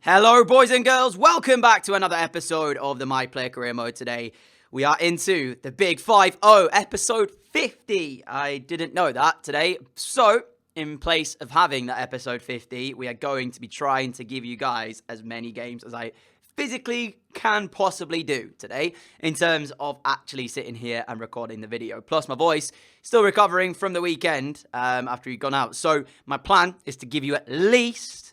Hello boys and girls, welcome back to another episode of the My Player Career Mode. Today we are into the Big 5-0, episode 50. I didn't know that today. So, in place of having that episode 50, we are going to be trying to give you guys as many games as I physically can possibly do today in terms of actually sitting here and recording the video. Plus my voice still recovering from the weekend after you've gone out. So my plan is to give you at least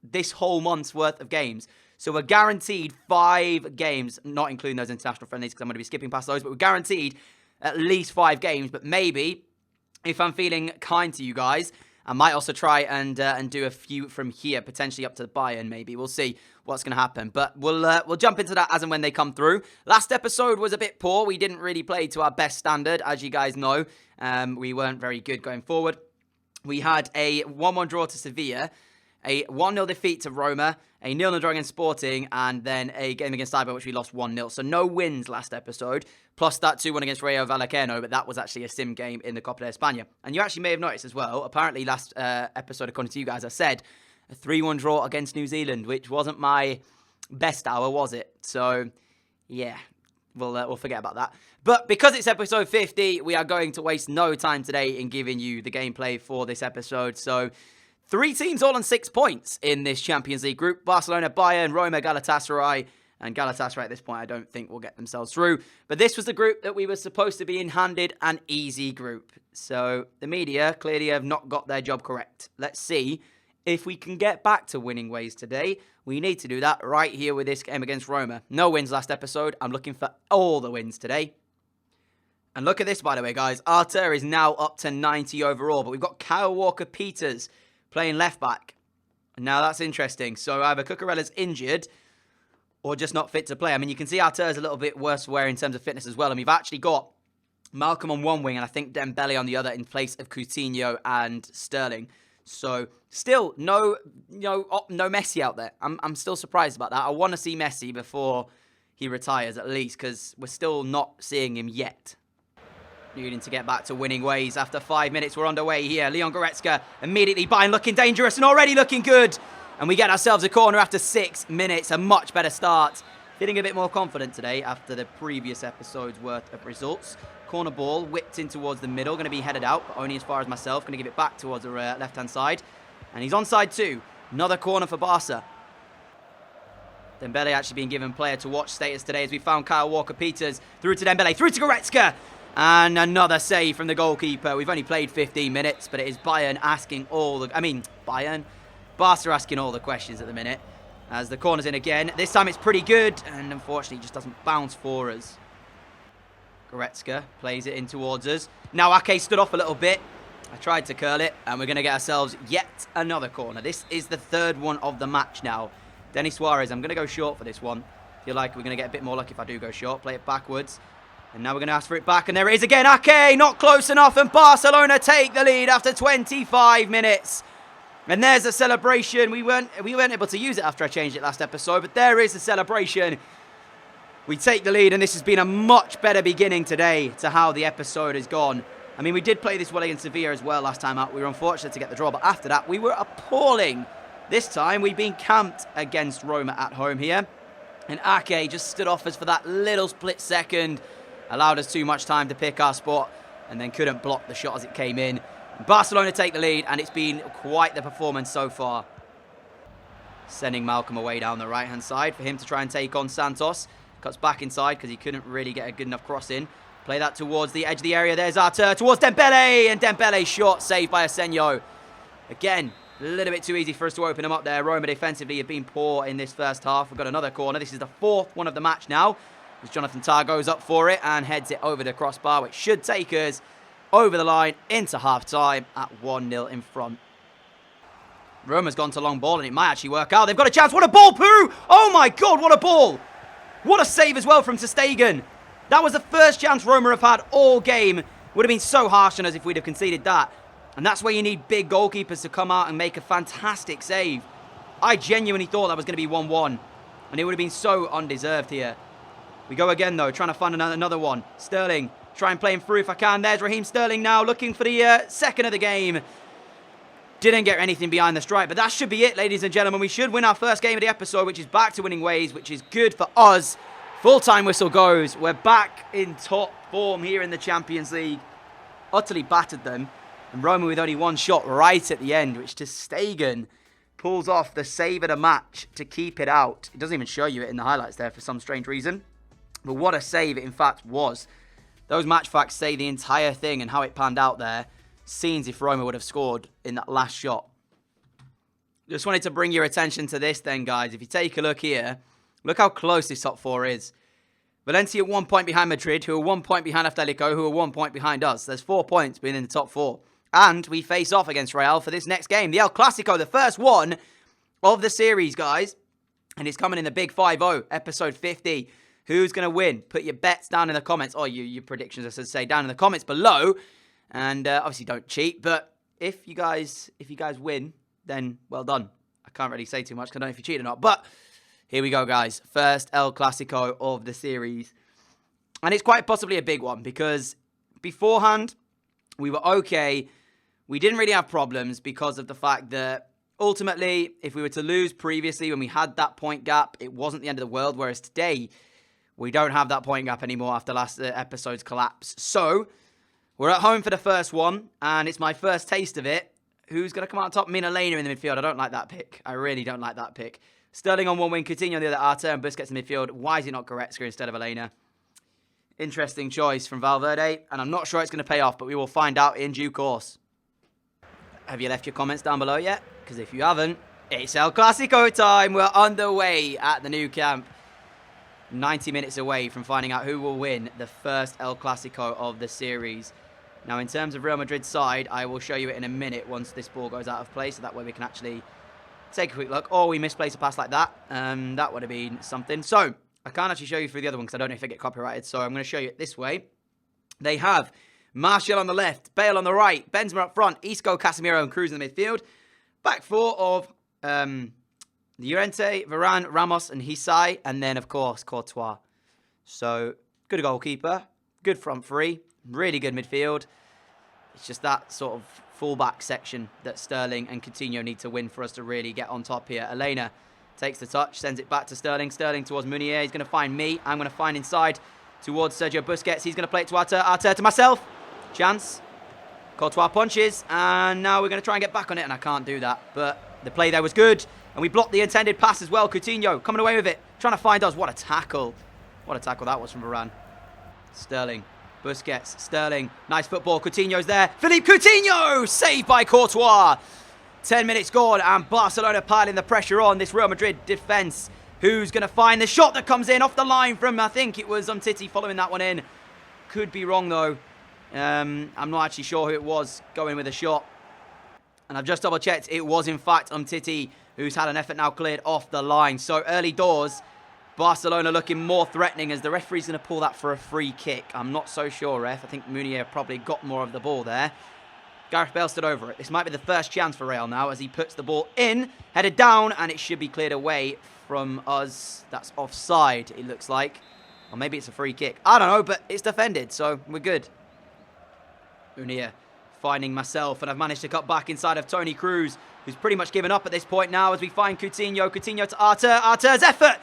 this whole month's worth of games. So we're guaranteed 5 games, not including those international friendlies because I'm going to be skipping past those, but we're guaranteed at least 5 games. But maybe, if I'm feeling kind to you guys, I might also try and do a few from here, potentially up to Bayern maybe. We'll see what's going to happen. But we'll jump into that as and when they come through. Last episode was a bit poor. We didn't really play to our best standard, as you guys know. We weren't very good going forward. We had a 1-1 draw to Sevilla, a 1-0 defeat to Roma, a 0-0 draw against Sporting, and then a game against Eibar, which we lost 1-0. So no wins last episode, plus that 2-1 against Rayo Vallecano, but that was actually a sim game in the Copa de España. And you actually may have noticed as well, apparently last episode, according to you guys, I said a 3-1 draw against New Zealand, which wasn't my best hour, was it? So, yeah, we'll forget about that. But because it's episode 50, we are going to waste no time today in giving you the gameplay for this episode. So 3 teams all on 6 points in this Champions League group. Barcelona, Bayern, Roma, Galatasaray. And Galatasaray at this point I don't think will get themselves through. But this was the group that we were supposed to be handed an easy group. So the media clearly have not got their job correct. Let's see if we can get back to winning ways today. We need to do that right here with this game against Roma. No wins last episode. I'm looking for all the wins today. And look at this, by the way, guys. Arter is now up to 90 overall. But we've got Kyle Walker-Peters playing left back. Now that's interesting. So either Cucurella's injured or just not fit to play. I mean, you can see Arter's a little bit worse wear in terms of fitness as well. And we've actually got Malcolm on one wing and I think Dembele on the other in place of Coutinho and Sterling. So still no Messi out there. I'm still surprised about that. I want to see Messi before he retires at least because we're still not seeing him yet. Needing to get back to winning ways after 5 minutes. We're underway here. Leon Goretzka immediately Bayern looking dangerous and already looking good. And we get ourselves a corner after 6 minutes. A much better start. Feeling a bit more confident today after the previous episode's worth of results. Corner ball whipped in towards the middle. Going to be headed out, but only as far as myself. Going to give it back towards the left-hand side. And he's onside too. Another corner for Barca. Dembele actually being given player to watch status today as we found Kyle Walker-Peters. Through to Dembele. Through to Goretzka. And another save from the goalkeeper. We've only played 15 minutes, but it is Bayern asking all the... Barca asking all the questions at the minute. As the corner's in again. This time it's pretty good, and unfortunately it just doesn't bounce for us. Goretzka plays it in towards us. Now Ake stood off a little bit. I tried to curl it, and we're going to get ourselves yet another corner. This is the 3rd one of the match now. Denis Suarez, I'm going to go short for this one. Feel like we're going to get a bit more lucky if I do go short. Play it backwards. And now we're going to ask for it back. And there it is again. Ake, not close enough. And Barcelona take the lead after 25 minutes. And there's a celebration. We weren't able to use it after I changed it last episode. But there is a celebration. We take the lead. And this has been a much better beginning today to how the episode has gone. I mean, we did play this well against Sevilla as well last time out. We were unfortunate to get the draw. But after that, we were appalling. This time, we've been camped against Roma at home here. And Ake just stood off us for that little split second. Allowed us too much time to pick our spot and then couldn't block the shot as it came in. Barcelona take the lead and it's been quite the performance so far. Sending Malcolm away down the right-hand side for him to try and take on Santos. Cuts back inside because he couldn't really get a good enough cross in. Play that towards the edge of the area. There's Arter towards Dembele and Dembele short saved by Asenio. Again, a little bit too easy for us to open them up there. Roma defensively have been poor in this first half. We've got another corner. This is the 4th one of the match now. As Jonathan Tah goes up for it and heads it over the crossbar, which should take us over the line into half-time at 1-0 in front. Roma's gone to long ball and it might actually work out. They've got a chance. What a ball, Poo! Oh my God, what a ball! What a save as well from ter Stegen. That was the first chance Roma have had all game. Would have been so harsh on us if we'd have conceded that. And that's where you need big goalkeepers to come out and make a fantastic save. I genuinely thought that was going to be 1-1. And it would have been so undeserved here. We go again, though, trying to find another one. Sterling, try and play him through if I can. There's Raheem Sterling now, looking for the 2nd of the game. Didn't get anything behind the strike, but that should be it, ladies and gentlemen. We should win our first game of the episode, which is back to winning ways, which is good for us. Full-time whistle goes. We're back in top form here in the Champions League. Utterly battered them. And Roma with only one shot right at the end, which ter Stegen pulls off the save of the match to keep it out. It doesn't even show you it in the highlights there for some strange reason. But what a save it in fact was. Those match facts say the entire thing and how it panned out there. Scenes if Roma would have scored in that last shot. Just wanted to bring your attention to this then, guys. If you take a look here, look how close this top four is. Valencia 1 point behind Madrid, who are 1 point behind Atletico, who are 1 point behind us. There's 4 points being in the top four. And we face off against Real for this next game. The El Clasico, the first one of the series, guys. And it's coming in the Big 5-0, episode 50. Who's going to win? Put your bets down in the comments. Or your predictions, I should say, down in the comments below. And obviously don't cheat, but if you guys win, then well done. I can't really say too much, because I don't know if you cheat or not. But here we go, guys. First El Clasico of the series. And it's quite possibly a big one, because beforehand, we were okay. We didn't really have problems because of the fact that ultimately, if we were to lose previously when we had that point gap, it wasn't the end of the world. Whereas today, we don't have that point gap anymore after last episode's collapse. So we're at home for the first one, and it's my first taste of it. Who's going to come out on top? Me and Elena in the midfield. I don't like that pick. I really don't like that pick. Sterling on one wing, Coutinho on the other, Arter and Busquets in midfield. Why is it not Goretzka instead of Elena? Interesting choice from Valverde, and I'm not sure it's going to pay off, but we will find out in due course. Have you left your comments down below yet? Because if you haven't, it's El Clasico time. We're underway at the new camp. 90 minutes away from finding out who will win the first El Clasico of the series. Now, in terms of Real Madrid's side, I will show you it in a minute once this ball goes out of play, so that way we can actually take a quick look. Or we misplace a pass like that. That would have been something. So, I can't actually show you through the other one because I don't know if I get copyrighted, so I'm going to show you it this way. They have Martial on the left, Bale on the right, Benzema up front, Isco, Casemiro and Cruz in the midfield. Back four of Llorente, Varane, Ramos and Hisai, and then, of course, Courtois. So, good goalkeeper, good front three, really good midfield. It's just that sort of fullback section that Sterling and Coutinho need to win for us to really get on top here. Elena takes the touch, sends it back to Sterling. Sterling towards Meunier. He's going to find me. I'm going to find inside towards Sergio Busquets. He's going to play it to Arter. Arter to myself. Chance. Courtois punches. And now we're going to try and get back on it. And I can't do that. But the play there was good. And we blocked the intended pass as well. Coutinho coming away with it. Trying to find us. What a tackle. What a tackle that was from Varane. Sterling. Busquets. Sterling. Nice football. Coutinho's there. Philippe Coutinho! Saved by Courtois. 10 minutes gone and Barcelona piling the pressure on this Real Madrid defence. Who's going to find the shot that comes in off the line from, I think it was Umtiti following that one in. Could be wrong though. I'm not actually sure who it was going with a shot. And I've just double checked. It was in fact Umtiti who's had an effort now cleared off the line. So early doors, Barcelona looking more threatening as the referee's going to pull that for a free kick. I'm not so sure, ref. I think Meunier probably got more of the ball there. Gareth Bale stood over it. This might be the first chance for Real now as he puts the ball in, headed down, and it should be cleared away from us. That's offside, it looks like. Or maybe it's a free kick. I don't know, but it's defended, so we're good. Meunier finding myself, and I've managed to cut back inside of Toni Kroos, who's pretty much given up at this point now as we find Coutinho. Coutinho to Arter. Arter's effort!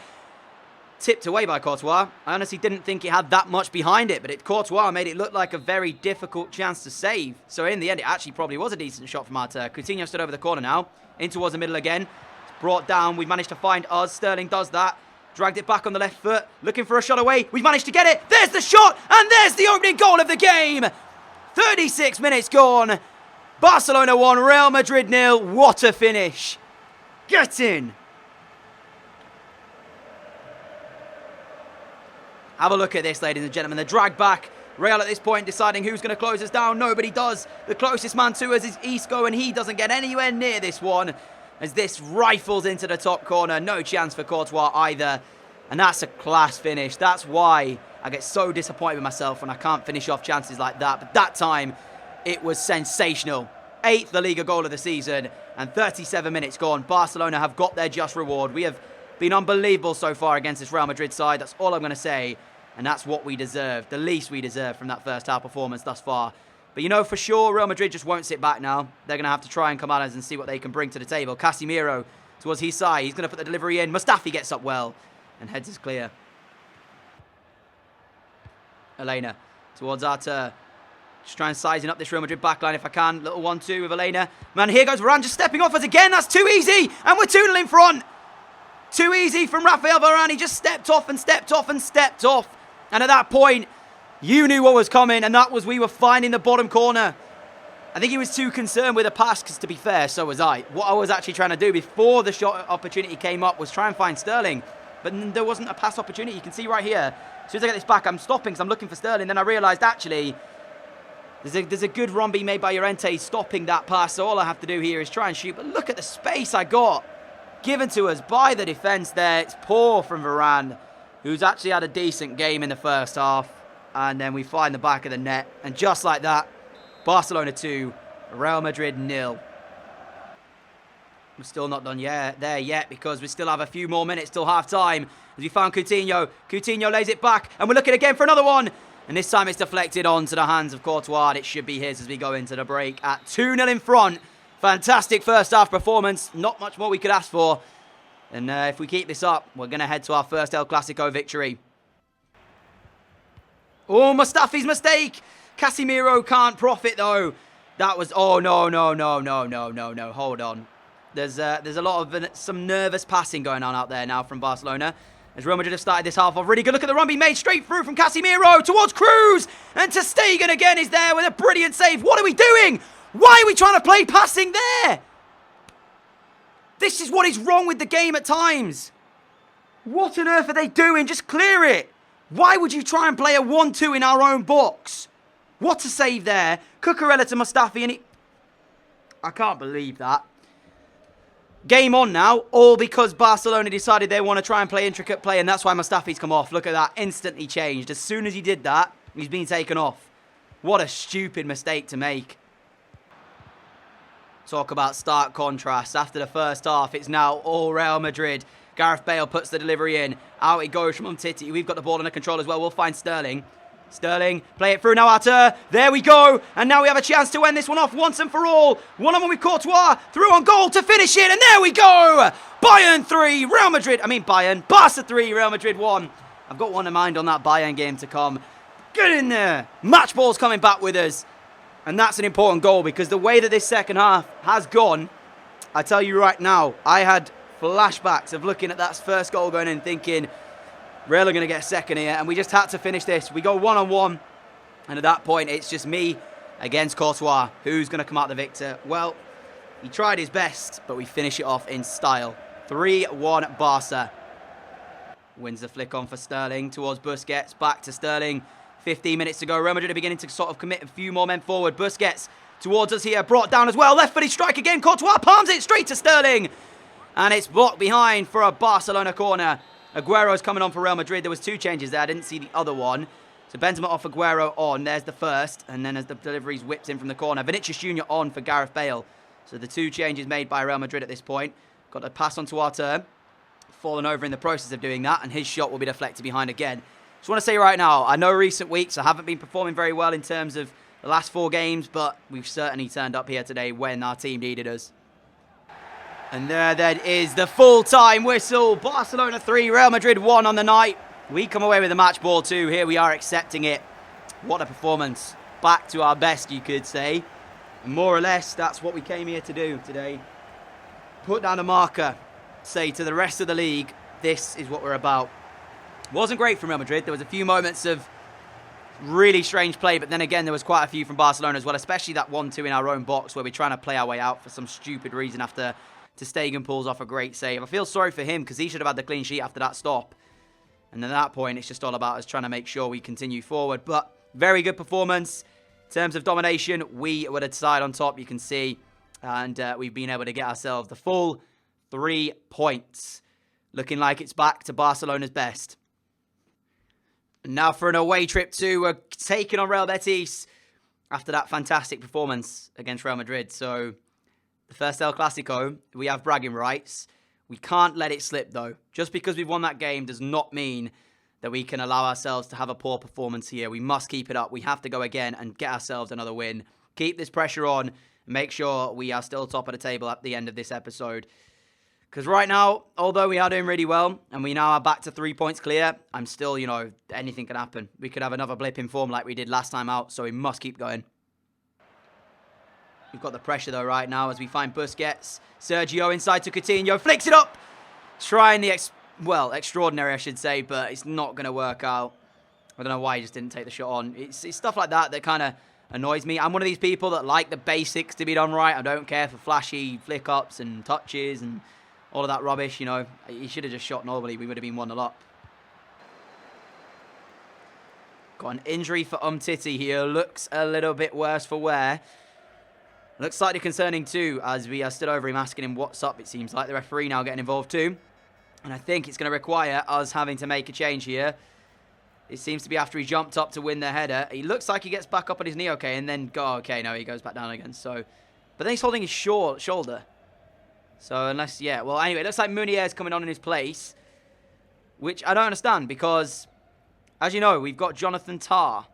Tipped away by Courtois. I honestly didn't think it had that much behind it, but Courtois made it look like a very difficult chance to save. So in the end, it actually probably was a decent shot from Arter. Coutinho stood over the corner now, in towards the middle again. It's brought down. We've managed to find us. Sterling does that. Dragged it back on the left foot, looking for a shot away. We've managed to get it. There's the shot, and there's the opening goal of the game. 36 minutes gone. Barcelona 1, Real Madrid 0. What a finish. Get in. Have a look at this, ladies and gentlemen. The drag back. Real at this point deciding who's going to close us down. Nobody does. The closest man to us is Isco, and he doesn't get anywhere near this one as this rifles into the top corner. No chance for Courtois either. And that's a class finish. That's why I get so disappointed with myself when I can't finish off chances like that. But that time, it was sensational. 8th La Liga goal of the season, and 37 minutes gone. Barcelona have got their just reward. We have been unbelievable so far against this Real Madrid side. That's all I'm going to say. And that's what we deserve. The least we deserve from that first half performance thus far. But you know for sure Real Madrid just won't sit back now. They're going to have to try and come at us and see what they can bring to the table. Casemiro towards his side. He's going to put the delivery in. Mustafi gets up well and heads is clear. Elena towards Arthur. Just try and sizing up this Real Madrid backline if I can. Little 1-2 with Elena. Man, here goes Varane just stepping off us again. That's too easy. And we're 2-0 in front. Too easy from Rafael Varane. He just stepped off and stepped off and stepped off. And at that point, you knew what was coming. And that was we were finding the bottom corner. I think he was too concerned with the pass, because to be fair, so was I. What I was actually trying to do before the shot opportunity came up was try and find Sterling. But there wasn't a pass opportunity. You can see right here. As soon as I get this back, I'm stopping because I'm looking for Sterling. Then I realised, actually, there's a good run being made by Llorente stopping that pass. So all I have to do here is try and shoot. But look at the space I got given to us by the defence there. It's poor from Varane, who's actually had a decent game in the first half. And then we find the back of the net. And just like that, Barcelona 2, Real Madrid 0. We're still not done there yet, because we still have a few more minutes till half-time. As we found Coutinho. Coutinho lays it back, and we're looking again for another one. And this time it's deflected onto the hands of Courtois. And it should be his as we go into the break at 2-0 in front. Fantastic first-half performance. Not much more we could ask for. And if we keep this up, we're going to head to our first El Clasico victory. Oh, Mustafi's mistake. Casemiro can't profit, though. That was... Oh, no. Hold on. There's a lot of some nervous passing going on out there now from Barcelona. As Real Madrid have started this half off really good. Look at the run being made straight through from Casemiro towards Cruz. And Ter Stegen again is there with a brilliant save. What are we doing? Why are we trying to play passing there? This is what is wrong with the game at times. What on earth are they doing? Just clear it. Why would you try and play a 1-2 in our own box? What a save there. Cucurella to Mustafi, and I can't believe that. Game on now, all because Barcelona decided they want to try and play intricate play, and that's why Mustafi's come off. Look at that, instantly changed. As soon as he did that, he's been taken off. What a stupid mistake to make. Talk about stark contrast. After the first half, it's now all Real Madrid. Gareth Bale puts the delivery in. Out it goes from Umtiti. We've got the ball under control as well. We'll find Sterling. Sterling, play it through now, Arthur. There we go. And now we have a chance to end this one off once and for all. One-on-one with Courtois. Through on goal to finish it. And there we go. Bayern 3, Barca 3, Real Madrid 1. I've got one in mind on that Bayern game to come. Get in there. Match ball's coming back with us. And that's an important goal, because the way that this second half has gone, I tell you right now, I had flashbacks of looking at that first goal going in thinking, Real are going to get second here, and we just had to finish this. We go one-on-one, and at that point, it's just me against Courtois. Who's going to come out the victor? Well, he tried his best, but we finish it off in style. 3-1 Barca. Wins the flick on for Sterling towards Busquets. Back to Sterling. 15 minutes to go. Real Madrid are beginning to sort of commit a few more men forward. Busquets towards us here. Brought down as well. Left-footed strike again. Courtois palms it straight to Sterling. And it's blocked behind for a Barcelona corner. Aguero's coming on for Real Madrid. There was two changes there. I didn't see the other one. So Benzema off Aguero on. There's the first. And then as the delivery's whipped in from the corner, Vinicius Jr. on for Gareth Bale. So the two changes made by Real Madrid at this point. Got a pass onto Arthur. Fallen over in the process of doing that. And his shot will be deflected behind again. Just want to say right now, I know recent weeks I haven't been performing very well in terms of the last 4 games. But we've certainly turned up here today when our team needed us. And there then is the full-time whistle. Barcelona 3, Real Madrid 1 on the night. We come away with the match ball too. Here we are accepting it. What a performance. Back to our best, you could say. And more or less, that's what we came here to do today. Put down a marker. Say to the rest of the league, this is what we're about. Wasn't great from Real Madrid. There was a few moments of really strange play. But then again, there was quite a few from Barcelona as well. Especially that 1-2 in our own box where we're trying to play our way out for some stupid reason after Ter Stegen pulls off a great save. I feel sorry for him because he should have had the clean sheet after that stop. And then at that point, it's just all about us trying to make sure we continue forward. But very good performance. In terms of domination, we were the side on top, you can see. And we've been able to get ourselves the full 3 points. Looking like it's back to Barcelona's best. And now for an away trip too. We're taking on Real Betis after that fantastic performance against Real Madrid. So the first El Clasico, we have bragging rights. We can't let it slip though. Just because we've won that game does not mean that we can allow ourselves to have a poor performance here. We must keep it up. We have to go again and get ourselves another win. Keep this pressure on. Make sure we are still top of the table at the end of this episode. Because right now, although we are doing really well, and we now are back to 3 points clear, I'm still, anything can happen. We could have another blip in form like we did last time out, so we must keep going. We've got the pressure, though, right now, as we find Busquets. Sergio inside to Coutinho, flicks it up! Trying the, extraordinary, I should say, but it's not going to work out. I don't know why he just didn't take the shot on. It's stuff like that kind of annoys me. I'm one of these people that like the basics to be done right. I don't care for flashy flick-ups and touches and all of that rubbish, He should have just shot normally. We would have been 1-0 up. Got an injury for Umtiti here. Looks a little bit worse for wear. Looks slightly concerning too, as we are still over him asking him what's up, it seems like. The referee now getting involved too. And I think it's going to require us having to make a change here. It seems to be after he jumped up to win the header. He looks like he gets back up on his knee, okay, and then no, he goes back down again. So, but then he's holding his shoulder. So unless, anyway, it looks like Munier's coming on in his place, which I don't understand because, as you know, we've got Jonathan Tah.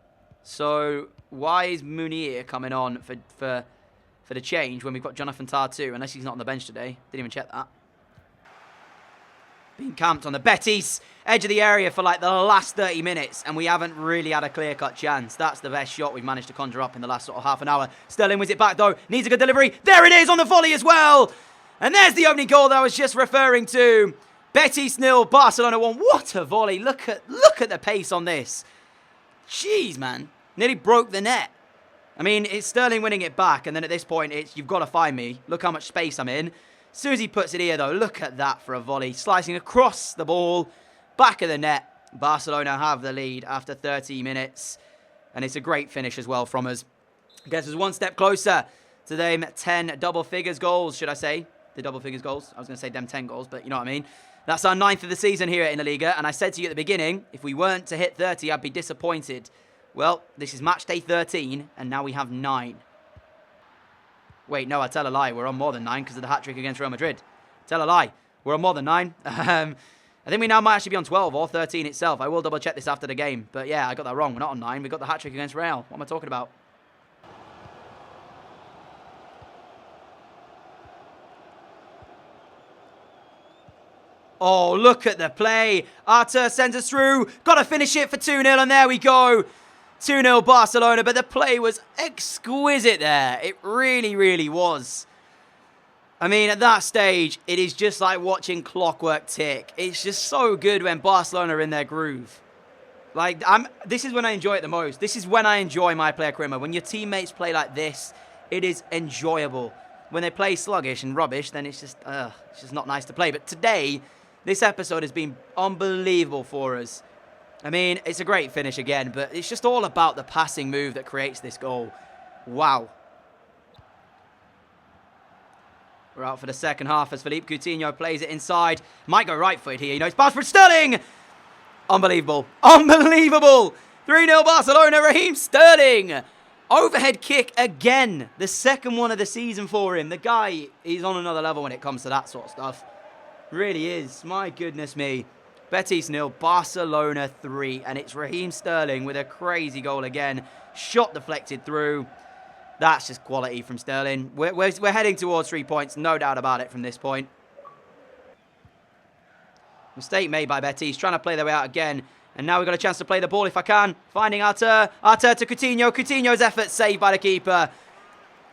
So why is Munier coming on for the change when we've got Jonathan Tah too, unless he's not on the bench today? Didn't even check that. Being camped on the Betis edge of the area for like the last 30 minutes, and we haven't really had a clear-cut chance. That's the best shot we've managed to conjure up in the last sort of half an hour. Sterling wins it back though, needs a good delivery. There it is on the volley as well! And there's the opening goal that I was just referring to. Betis 0, Barcelona 1. What a volley. Look at the pace on this. Jeez, man. Nearly broke the net. I mean, it's Sterling winning it back, and then at this point, it's you've got to find me. Look how much space I'm in. As soon as he puts it here, though, look at that for a volley. Slicing across the ball, back of the net. Barcelona have the lead after 30 minutes. And it's a great finish as well from us. Gets us one step closer to them 10 double figures goals, should I say. The double figures goals. I was going to say them 10 goals, but you know what I mean. That's our 9th of the season here in La Liga. And I said to you at the beginning, if we weren't to hit 30, I'd be disappointed. Well, this is match day 13, and now we have 9. Wait, no, I tell a lie. We're on more than 9 because of the hat-trick against Real Madrid. Tell a lie. We're on more than 9. I think we now might actually be on 12 or 13 itself. I will double-check this after the game. But yeah, I got that wrong. We're not on 9. We got the hat-trick against Real. What am I talking about? Oh, look at the play. Artur sends us through. Got to finish it for 2-0, and there we go. 2-0 Barcelona, but the play was exquisite there. It really, really was. I mean, at that stage, it is just like watching clockwork tick. It's just so good when Barcelona are in their groove. Like, this is when I enjoy it the most. This is when I enjoy my player career mode. When your teammates play like this, it is enjoyable. When they play sluggish and rubbish, then it's just not nice to play. But today, this episode has been unbelievable for us. I mean, it's a great finish again, but it's just all about the passing move that creates this goal. Wow. We're out for the second half as Philippe Coutinho plays it inside. Might go right-footed here. It's passed for Sterling. Unbelievable. Unbelievable. 3-0 Barcelona. Raheem Sterling. Overhead kick again. The second one of the season for him. The guy, he's on another level when it comes to that sort of stuff. Really is. My goodness me. Betis 0, Barcelona 3. And it's Raheem Sterling with a crazy goal again. Shot deflected through. That's just quality from Sterling. We're heading towards 3 points. No doubt about it from this point. Mistake made by Betis. Trying to play their way out again. And now we've got a chance to play the ball if I can. Finding Artur. Artur to Coutinho. Coutinho's effort saved by the keeper.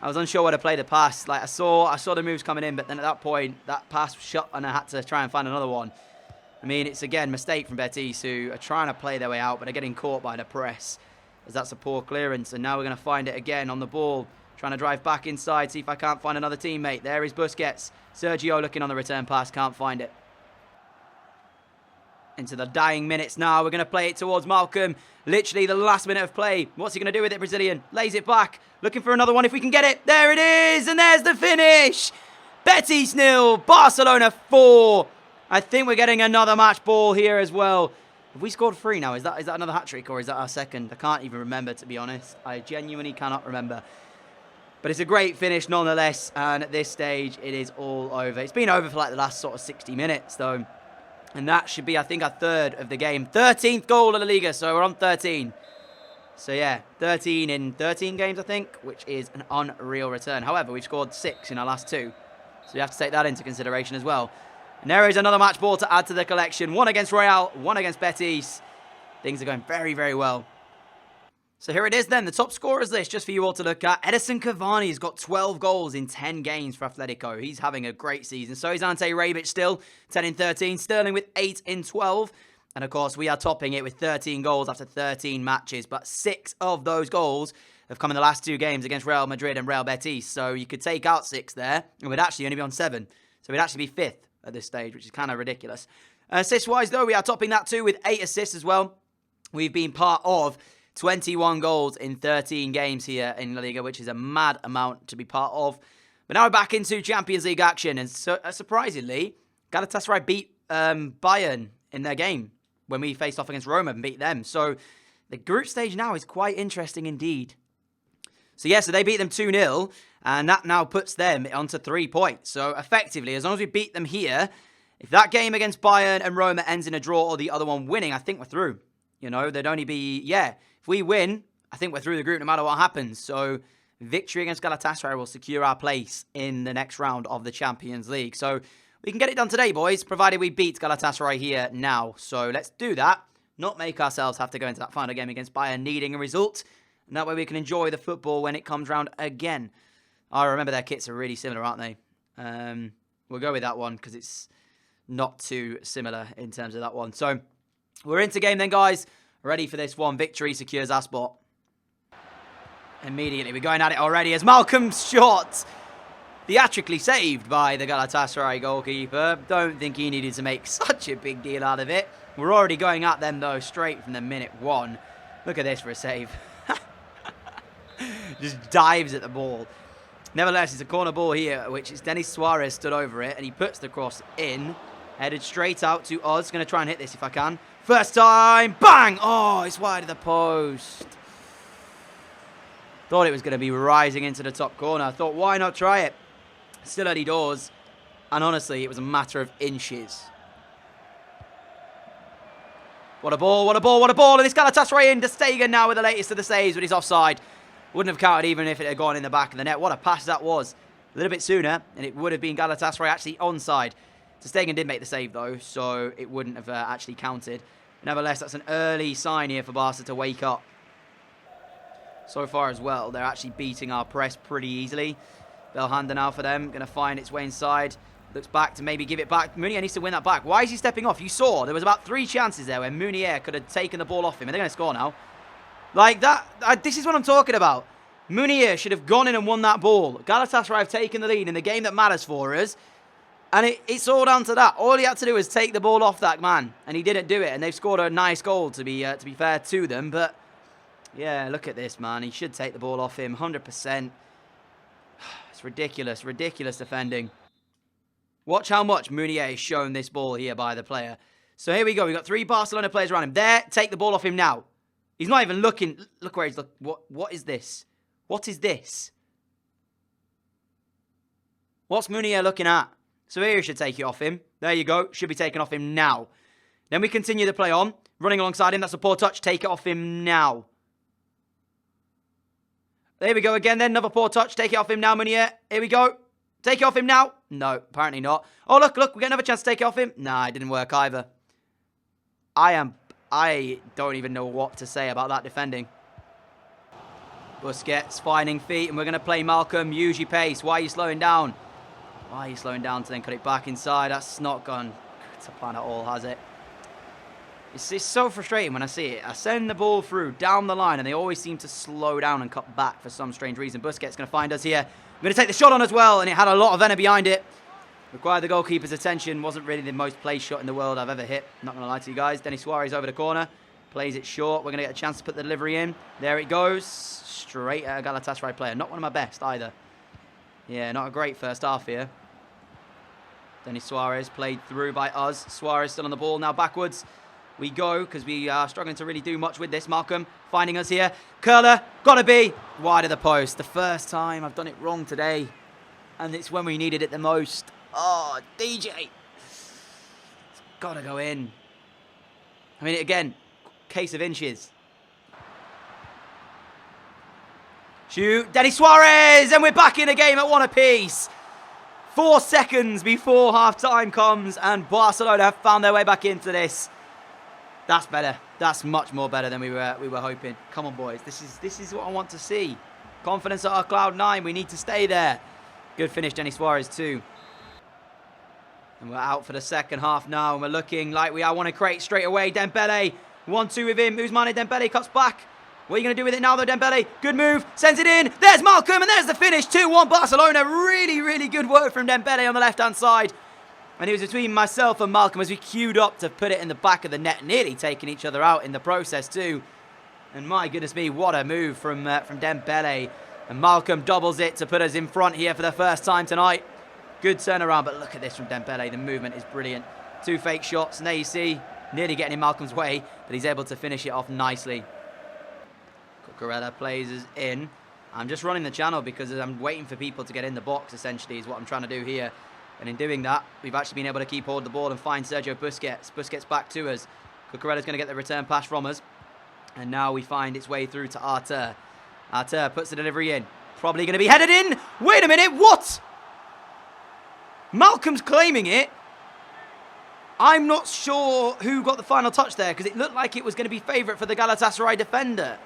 I was unsure where to play the pass. Like I saw the moves coming in, but then at that point, that pass was shut and I had to try and find another one. I mean, it's again mistake from Betis, who are trying to play their way out, but they're getting caught by the press, as that's a poor clearance. And now we're going to find it again on the ball, trying to drive back inside, see if I can't find another teammate. There is Busquets. Sergio looking on the return pass, can't find it. Into the dying minutes now. We're going to play it towards Malcolm. Literally the last minute of play. What's he going to do with it, Brazilian? Lays it back. Looking for another one if we can get it. There it is. And there's the finish. Betis 0. Barcelona 4. I think we're getting another match ball here as well. Have we scored 3 now? Is that another hat-trick or is that our second? I can't even remember, to be honest. I genuinely cannot remember. But it's a great finish nonetheless. And at this stage, it is all over. It's been over for like the last sort of 60 minutes, though. And that should be, I think, our third of the game. 13th goal of the Liga, so we're on 13. So, yeah, 13 in 13 games, I think, which is an unreal return. However, we've scored 6 in our last 2. So you have to take that into consideration as well. And there is another match ball to add to the collection. 1 against Real, 1 against Betis. Things are going very, very well. So here it is then, the top scorers list, just for you all to look at. Edinson Cavani has got 12 goals in 10 games for Atletico. He's having a great season. So is Ante Rebic still, 10 in 13. Sterling with 8 in 12. And of course, we are topping it with 13 goals after 13 matches. But 6 of those goals have come in the last 2 games against Real Madrid and Real Betis. So you could take out 6 there, and we'd actually only be on 7. So we'd actually be 5th at this stage, which is kind of ridiculous. Assist-wise, though, we are topping that too with 8 assists as well. We've been part of 21 goals in 13 games here in La Liga, which is a mad amount to be part of. But now we're back into Champions League action. And so, surprisingly, Galatasaray beat Bayern in their game when we faced off against Roma and beat them. So the group stage now is quite interesting indeed. So yeah, so they beat them 2-0. And that now puts them onto 3 points. So effectively, as long as we beat them here, if that game against Bayern and Roma ends in a draw or the other one winning, I think we're through. You know, there'd only be, yeah, if we win, I think we're through the group no matter what happens. So victory against Galatasaray will secure our place in the next round of the Champions League. So we can get it done today, boys, provided we beat Galatasaray here now. So let's do that, not make ourselves have to go into that final game against Bayern needing a result. And that way we can enjoy the football when it comes round again. I remember their kits are really similar, aren't they? We'll go with that one because it's not too similar in terms of that one. So we're into game then, guys. Ready for this one. Victory secures our spot. Immediately, we're going at it already as Malcolm's shot theatrically saved by the Galatasaray goalkeeper. Don't think he needed to make such a big deal out of it. We're already going at them, though, straight from the minute 1. Look at this for a save. Just dives at the ball. Nevertheless, it's a corner ball here, which is Denis Suarez stood over it, and he puts the cross in. Headed straight out to Oz. Going to try and hit this if I can. First time. Bang! Oh, it's wide of the post. Thought it was going to be rising into the top corner. I thought, why not try it? Still early doors. And honestly, it was a matter of inches. What a ball, what a ball, what a ball. And it's Galatasaray in. De Stegen now with the latest of the saves, but he's offside. Wouldn't have counted even if it had gone in the back of the net. What a pass that was. A little bit sooner, and it would have been Galatasaray actually onside. De Stegen did make the save, though, so it wouldn't have actually counted. Nevertheless, that's an early sign here for Barca to wake up. So far as well, they're actually beating our press pretty easily. Belhanda now for them, going to find its way inside. Looks back to maybe give it back. Munier needs to win that back. Why is he stepping off? You saw there was about 3 chances there where Munier could have taken the ball off him, and they're going to score now. Like that, this is what I'm talking about. Munier should have gone in and won that ball. Galatasaray have taken the lead in the game that matters for us. And it's all down to that. All he had to do was take the ball off that man. And he didn't do it. And they've scored a nice goal, to be fair to them. But, yeah, look at this, man. He should take the ball off him, 100%. It's ridiculous, ridiculous defending. Watch how much Munier is shown this ball here by the player. So here we go. We've got 3 Barcelona players around him. There, take the ball off him now. He's not even looking. Look where he's looking. What is this? What is this? What's Munier looking at? So here should take it off him. There you go. Should be taken off him now. Then we continue the play on. Running alongside him. That's a poor touch. Take it off him now. There we go again then. Another poor touch. Take it off him now, Munier. Here we go. Take it off him now. No, apparently not. Oh, look. We get another chance to take it off him. Nah, it didn't work either. I don't even know what to say about that defending. Busquets finding feet, and we're going to play Malcolm. Use your pace. Why are you slowing down? Why are you slowing down to then cut it back inside? That's not gone to plan at all, has it? It's so frustrating when I see it. I send the ball through down the line, and they always seem to slow down and cut back for some strange reason. Busquets going to find us here. I'm going to take the shot on as well, and it had a lot of venom behind it. Required the goalkeeper's attention. Wasn't really the most played shot in the world I've ever hit. Not going to lie to you guys. Denis Suarez over the corner. Plays it short. We're going to get a chance to put the delivery in. There it goes. Straight at a Galatasaray player. Not one of my best either. Yeah, not a great first half here. Denis Suarez played through by us. Suarez still on the ball. Now backwards we go because we are struggling to really do much with this. Malcolm finding us here. Curler. Gotta be wide of the post. The first time I've done it wrong today. And it's when we needed it the most. Oh, DJ. Gotta go in. I mean, again, case of inches. Shoot, Denis Suarez, and we're back in the game at 1 apiece. 4 seconds before half-time comes, and Barcelona have found their way back into this. That's better. That's much more better than we were hoping. Come on, boys. This is what I want to see. Confidence at our cloud 9. We need to stay there. Good finish, Denis Suarez too. And we're out for the second half now, and we're looking like I want to create straight away. Dembele, 1-2 with him. Ousmane Dembele cuts back. What are you going to do with it now, though, Dembele? Good move. Sends it in. There's Malcolm, and there's the finish. 2-1 Barcelona. Really, really good work from Dembele on the left-hand side. And it was between myself and Malcolm as we queued up to put it in the back of the net, nearly taking each other out in the process, too. And my goodness me, what a move from Dembele. And Malcolm doubles it to put us in front here for the first time tonight. Good turnaround, but look at this from Dembele. The movement is brilliant. 2 fake shots, and there you see, nearly getting in Malcolm's way, but he's able to finish it off nicely. Cucurella plays us in. I'm just running the channel because I'm waiting for people to get in the box, essentially, is what I'm trying to do here. And in doing that, we've actually been able to keep hold of the ball and find Sergio Busquets. Busquets back to us. Cucurella's going to get the return pass from us. And now we find its way through to Arthur. Arthur puts the delivery in. Probably going to be headed in. Wait a minute, what? Malcolm's claiming it. I'm not sure who got the final touch there because it looked like it was going to be favourite for the Galatasaray defender.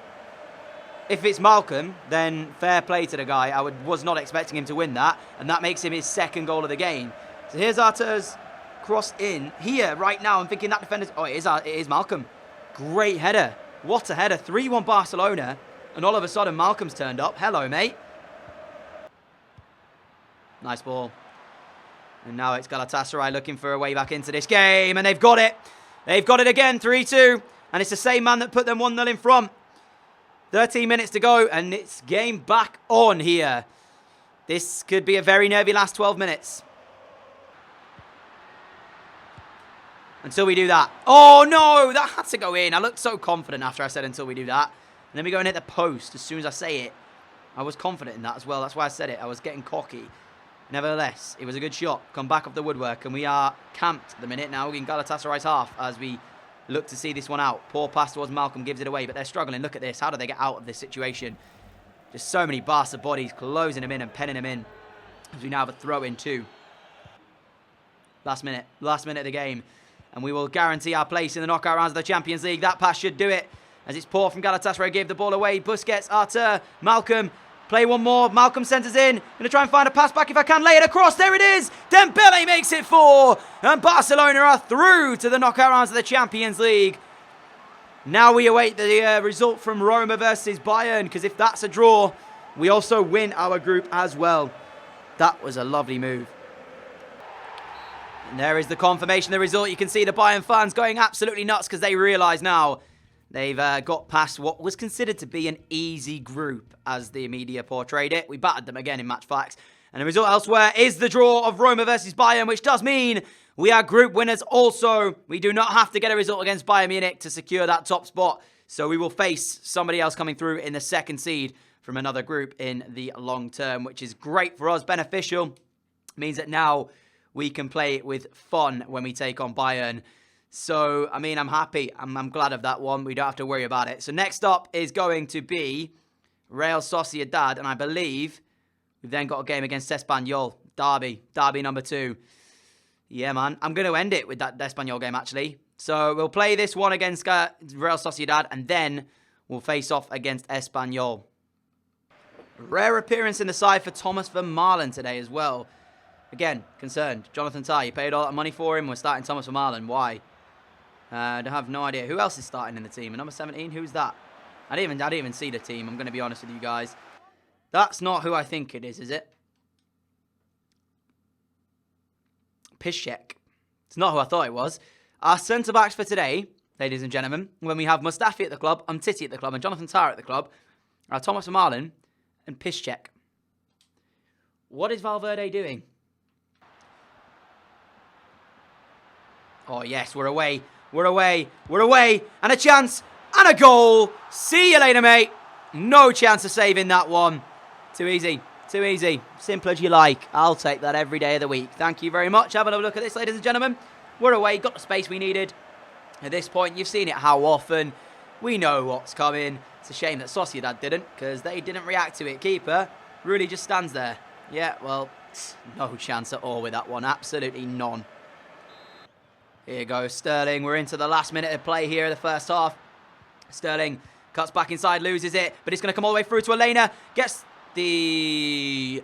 If it's Malcolm, then fair play to the guy. I was not expecting him to win that, and that makes him his second goal of the game. So here's Arthur's cross in. Here, right now, I'm thinking that defender's... Oh, it is Malcolm. Great header. What a header. 3-1 Barcelona, and all of a sudden, Malcolm's turned up. Hello, mate. Nice ball. And now it's Galatasaray looking for a way back into this game, and they've got it. They've got it again, 3-2, and it's the same man that put them 1-0 in front. 13 minutes to go, and it's game back on here. This could be a very nervy last 12 minutes. Until we do that. Oh, no! That had to go in. I looked so confident after I said until we do that. And then we go and hit the post as soon as I say it. I was confident in that as well. That's why I said it. I was getting cocky. Nevertheless, it was a good shot. Come back off the woodwork, and we are camped at the minute now in Galatasaray's half as we look to see this one out. Poor pass towards Malcolm, gives it away, but they're struggling. Look at this. How do they get out of this situation? Just so many Barca bodies closing him in and penning him in as we now have a throw in too. Last minute of the game. And we will guarantee our place in the knockout rounds of the Champions League. That pass should do it. As it's poor from Galatasaray, gave the ball away. Busquets, Arthur, Malcolm. Play one more. Malcolm centres in. Going to try and find a pass back if I can. Lay it across. There it is. Dembele makes it 4. And Barcelona are through to the knockout rounds of the Champions League. Now we await the result from Roma versus Bayern. Because if that's a draw, we also win our group as well. That was a lovely move. And there is the confirmation of the result. You can see the Bayern fans going absolutely nuts because they realise now they've got past what was considered to be an easy group, as the media portrayed it. We battered them again in match facts. And the result elsewhere is the draw of Roma versus Bayern, which does mean we are group winners also. We do not have to get a result against Bayern Munich to secure that top spot. So we will face somebody else coming through in the second seed from another group in the long term, which is great for us, beneficial. Means that now we can play with fun when we take on Bayern. So, I mean, I'm happy. I'm glad of that one. We don't have to worry about it. So next up is going to be Real Sociedad. And I believe we've then got a game against Espanyol. Derby number 2. Yeah, man. I'm going to end it with that Espanyol game, actually. So we'll play this one against Real Sociedad. And then we'll face off against Espanyol. Rare appearance in the side for Thomas Vermaelen today as well. Again, concerned. Jonathan Tah, you paid all that money for him. We're starting Thomas Vermaelen. Why? I have no idea. Who else is starting in the team? Number 17, who's that? I didn't even see the team. I'm going to be honest with you guys. That's not who I think it is it? Piszczek. It's not who I thought it was. Our centre-backs for today, ladies and gentlemen, when we have Mustafi at the club, Umtiti at the club, and Jonathan Tah at the club, are Thomas Vermaelen and Piszczek. What is Valverde doing? Oh, yes, we're away. We're away. We're away. And a chance. And a goal. See you later, mate. No chance of saving that one. Too easy. Too easy. Simple as you like. I'll take that every day of the week. Thank you very much. Have a look at this, ladies and gentlemen. We're away, got the space we needed. At this point, you've seen it how often. We know what's coming. It's a shame that Sociedad didn't, because they didn't react to it. Keeper really just stands there. Yeah, well, no chance at all with that one. Absolutely none. Here goes Sterling. We're into the last minute of play here in the first half. Sterling cuts back inside, loses it, but it's going to come all the way through to Elena. Gets the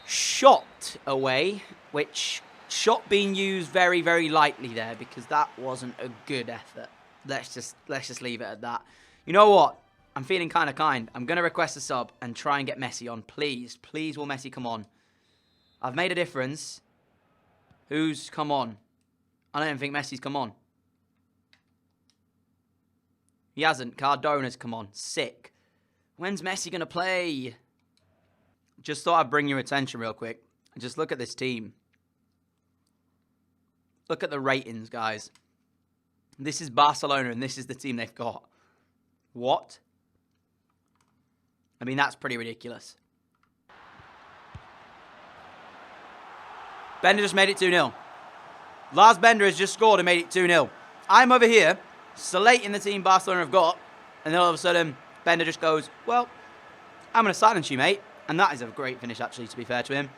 shot away, which shot being used very, very lightly there, because that wasn't a good effort. Let's just leave it at that. You know what? I'm feeling kind of kind. I'm going to request a sub and try and get Messi on. Please, please will Messi come on. I've made a difference. Who's come on? I don't even think Messi's come on. He hasn't. Cardona's come on. Sick. When's Messi going to play? Just thought I'd bring your attention real quick. Just look at this team. Look at the ratings, guys. This is Barcelona, and this is the team they've got. What? I mean, that's pretty ridiculous. Bender just made it 2-0. Lars Bender has just scored and made it 2-0. I'm over here, slating the team Barcelona have got, and then all of a sudden, Bender just goes, well, I'm going to silence you, mate. And that is a great finish, actually, to be fair to him.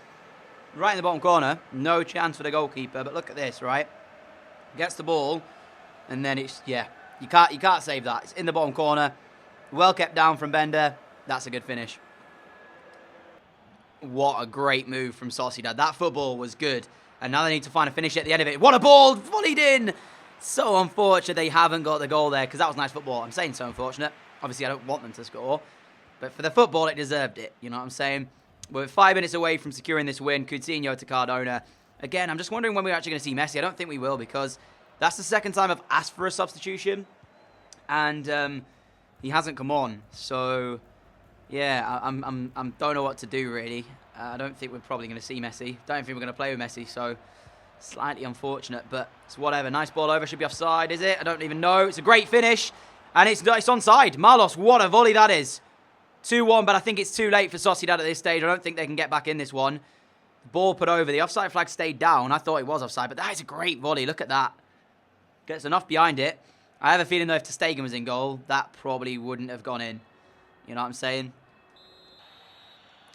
Right in the bottom corner, no chance for the goalkeeper, but look at this, right? Gets the ball, and then it's, yeah, you can't save that. It's in the bottom corner, well kept down from Bender. That's a good finish. What a great move from Sociedad. That football was good. And now they need to find a finish at the end of it. What a ball! Volleyed in! So unfortunate they haven't got the goal there, because that was nice football. I'm saying so unfortunate. Obviously, I don't want them to score. But for the football, it deserved it. You know what I'm saying? We're 5 minutes away from securing this win. Coutinho to Cardona. Again, I'm just wondering when we're actually going to see Messi. I don't think we will, because that's the second time I've asked for a substitution. And he hasn't come on. So, yeah, I don't know what to do, really. I don't think we're probably going to see Messi. Don't think we're going to play with Messi, so slightly unfortunate, but it's whatever. Nice ball over. Should be offside, is it? I don't even know. It's a great finish, and it's onside. Marlos, what a volley that is. 2-1, but I think it's too late for Sociedad at this stage. I don't think they can get back in this one. Ball put over. The offside flag stayed down. I thought it was offside, but that is a great volley. Look at that. Gets enough behind it. I have a feeling, though, if ter Stegen was in goal, that probably wouldn't have gone in. You know what I'm saying?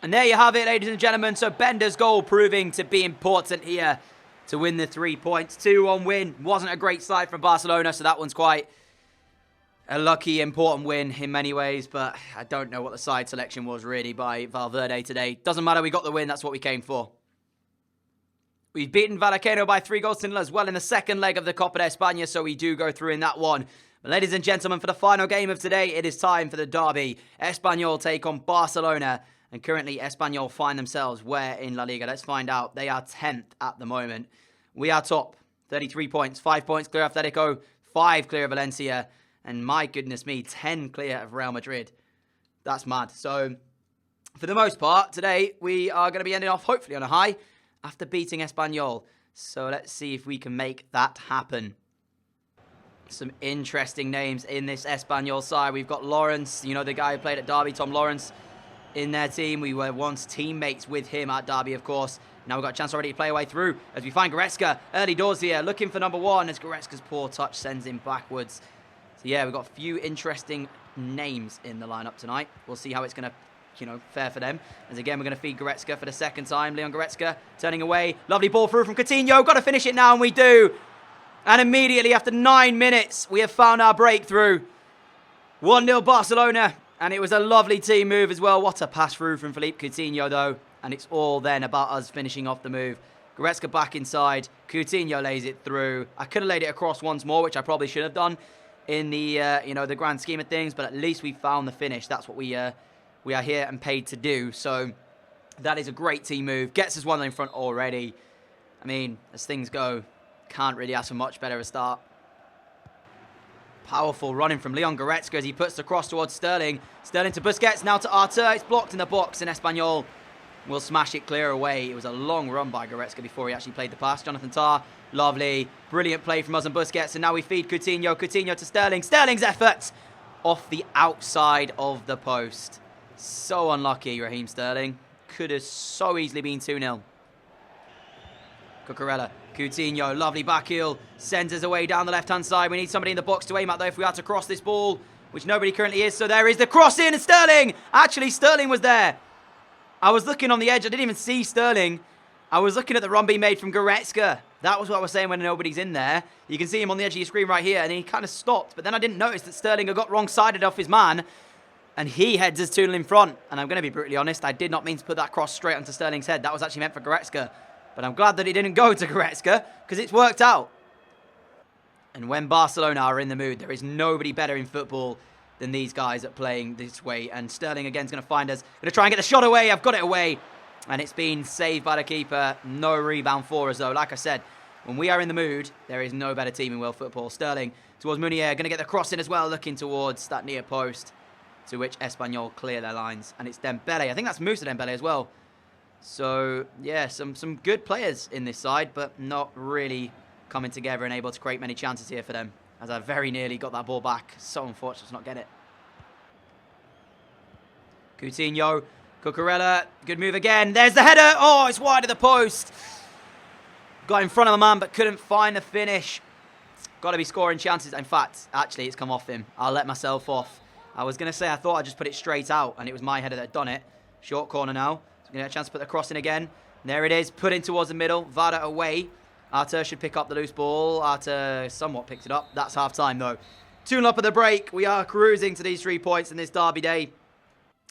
And there you have it, ladies and gentlemen. So Bender's goal proving to be important here to win the 3 points. 2-1 win. Wasn't a great side from Barcelona, so that one's quite a lucky, important win in many ways. But I don't know what the side selection was really by Valverde today. Doesn't matter, we got the win. That's what we came for. We've beaten Vallecano by 3-0 as well in the second leg of the Copa de España, so we do go through in that one. But ladies and gentlemen, for the final game of today, it is time for the derby. Espanyol take on Barcelona. And currently, Espanyol find themselves where in La Liga? Let's find out. They are 10th at the moment. We are top. 33 points. 5 points clear of Atletico. 5 clear of Valencia. And my goodness me, 10 clear of Real Madrid. That's mad. So, for the most part, today, we are going to be ending off, hopefully, on a high after beating Espanyol. So, let's see if we can make that happen. Some interesting names in this Espanyol side. We've got Lawrence, you know, the guy who played at Derby, Tom Lawrence, in their team. We were once teammates with him at Derby, of course. Now we've got a chance already to play away through as we find Goretzka early doors here, looking for number 1 as Goretzka's poor touch sends him backwards. So yeah, we've got a few interesting names in the lineup tonight. We'll see how it's going to, you know, fare for them. As again, we're going to feed Goretzka for the second time. Leon Goretzka turning away. Lovely ball through from Coutinho. Got to finish it now, and we do. And immediately after 9 minutes, we have found our breakthrough. 1-0 Barcelona. And it was a lovely team move as well. What a pass through from Philippe Coutinho, though. And it's all then about us finishing off the move. Goretzka back inside. Coutinho lays it through. I could have laid it across once more, which I probably should have done in the, you know, the grand scheme of things. But at least we found the finish. That's what we are here and paid to do. So that is a great team move. Gets us 1 in front already. I mean, as things go, can't really ask for much better a start. Powerful running from Leon Goretzka as he puts the cross towards Sterling. Sterling to Busquets, now to Arthur. It's blocked in the box, and Espanyol will smash it clear away. It was a long run by Goretzka before he actually played the pass. Jonathan Tah, lovely. Brilliant play from us and Busquets, and now we feed Coutinho. Coutinho to Sterling. Sterling's effort off the outside of the post. So unlucky, Raheem Sterling. Could have so easily been 2-0. Cucurella Coutinho, lovely back heel, sends us away down the left-hand side. We need somebody in the box to aim at, though, if we had to cross this ball, which nobody currently is. So there is the cross in, and Sterling! Actually, Sterling was there. I was looking on the edge. I didn't even see Sterling. I was looking at the run being made from Goretzka. That was what I was saying when nobody's in there. You can see him on the edge of your screen right here, and he kind of stopped. But then I didn't notice that Sterling had got wrong-sided off his man, and he heads us 2-0 in front. And I'm going to be brutally honest, I did not mean to put that cross straight onto Sterling's head. That was actually meant for Goretzka. But I'm glad that it didn't go to Goretzka, because it's worked out. And when Barcelona are in the mood, there is nobody better in football than these guys at playing this way. And Sterling again is going to find us. Going to try and get the shot away. I've got it away. And it's been saved by the keeper. No rebound for us, though. Like I said, when we are in the mood, there is no better team in world football. Sterling towards Meunier. Going to get the cross in as well, looking towards that near post, to which Espanyol clear their lines. And it's Dembele. I think that's Moussa Dembele as well. So, yeah, some good players in this side, but not really coming together and able to create many chances here for them, as I very nearly got that ball back. So unfortunate to not get it. Coutinho, Cucurella, good move again. There's the header. Oh, it's wide of the post. Got in front of the man, but couldn't find the finish. Got to be scoring chances. In fact, actually, it's come off him. I'll let myself off. I was going to say I thought I'd just put it straight out, and it was my header that had done it. Short corner now. So going to get a chance to put the cross in again. There it is. Put in towards the middle. Vada away. Arthur should pick up the loose ball. Arthur somewhat picked it up. That's half-time, though. 2-0 up at the break. We are cruising to these 3 points in this derby day.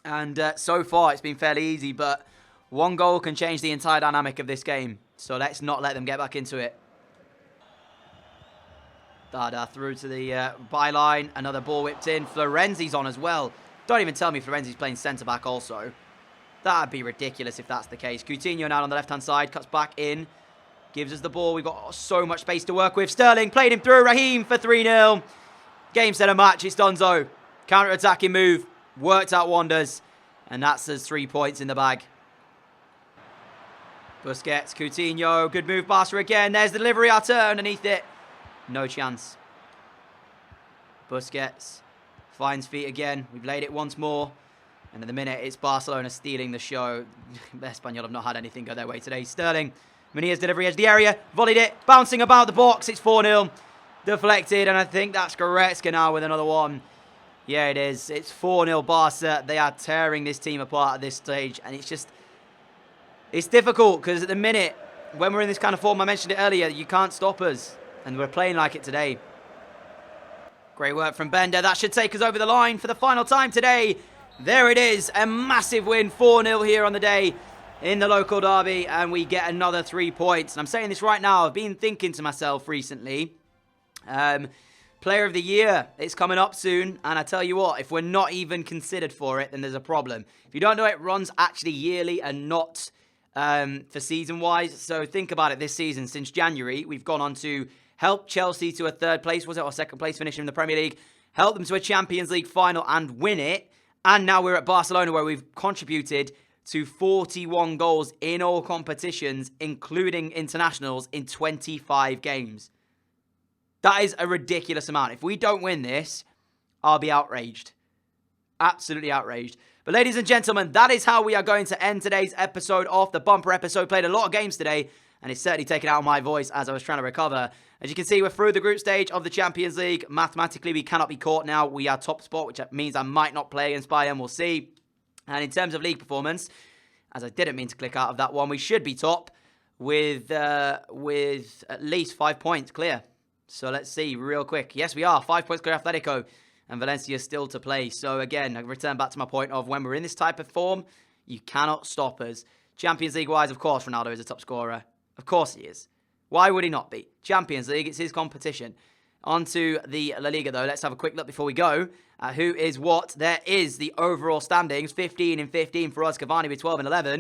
And so far, it's been fairly easy. But one goal can change the entire dynamic of this game. So let's not let them get back into it. Dada through to the byline. Another ball whipped in. Florenzi's on as well. Don't even tell me Florenzi's playing centre-back also. That'd be ridiculous if that's the case. Coutinho now on the left-hand side. Cuts back in. Gives us the ball. We've got so much space to work with. Sterling played him through. Raheem for 3-0. Game, set, a match. It's donezo. Counter-attacking move. Worked out wonders. And that's us 3 points in the bag. Busquets, Coutinho. Good move, Barca again. There's the delivery. Arthur underneath it. No chance. Busquets finds feet again. We've laid it once more. And in the minute, it's Barcelona stealing the show. Espanyol have not had anything go their way today. Sterling. Meunier's delivery edge of the area. Volleyed it. Bouncing about the box. It's 4-0. Deflected. And I think that's Goretzka now with another one. Yeah, it is. It's 4-0 Barca. They are tearing this team apart at this stage. And it's just... it's difficult because at the minute, when we're in this kind of form, I mentioned it earlier, you can't stop us. And we're playing like it today. Great work from Bender. That should take us over the line for the final time today. There it is. A massive win. 4-0 here on the day in the local derby. And we get another 3 points. And I'm saying this right now. I've been thinking to myself recently. Player of the Year. It's coming up soon. And I tell you what, if we're not even considered for it, then there's a problem. If you don't know, it runs actually yearly and not for season-wise. So think about it this season. Since January, we've gone on to help Chelsea to a 3rd place, was it? Or 2nd place finish in the Premier League. Help them to a Champions League final and win it. And now we're at Barcelona where we've contributed to 41 goals in all competitions, including internationals, in 25 games. That is a ridiculous amount. If we don't win this, I'll be outraged. Absolutely outraged. But ladies and gentlemen, that is how we are going to end today's episode off. The bumper episode. Played a lot of games today, and it's certainly taken out my voice as I was trying to recover. As you can see, we're through the group stage of the Champions League. Mathematically, we cannot be caught now. We are top spot, which means I might not play against Bayern. We'll see. And in terms of league performance, as I didn't mean to click out of that one, we should be top with at least 5 points clear. So let's see real quick. Yes, we are. 5 points clear Atletico. And Valencia still to play. So again, I return back to my point of when we're in this type of form, you cannot stop us. Champions League-wise, of course, Ronaldo is a top scorer. Of course he is. Why would he not be? Champions League, it's his competition. On to the La Liga, though. Let's have a quick look before we go. Who is what? There is the overall standings. 15 and 15 for us. Cavani with 12 and 11.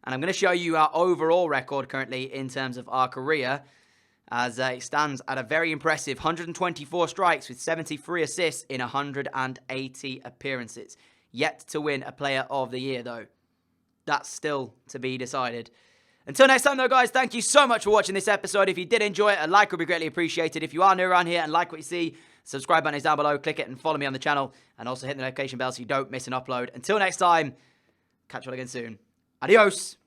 And I'm going to show you our overall record currently in terms of our career. As it stands at a very impressive 124 strikes with 73 assists in 180 appearances. Yet to win a Player of the Year, though. That's still to be decided. Until next time, though, guys, thank you so much for watching this episode. If you did enjoy it, a like would be greatly appreciated. If you are new around here and like what you see, subscribe button is down below. Click it and follow me on the channel. And also hit the notification bell so you don't miss an upload. Until next time, catch you all again soon. Adios.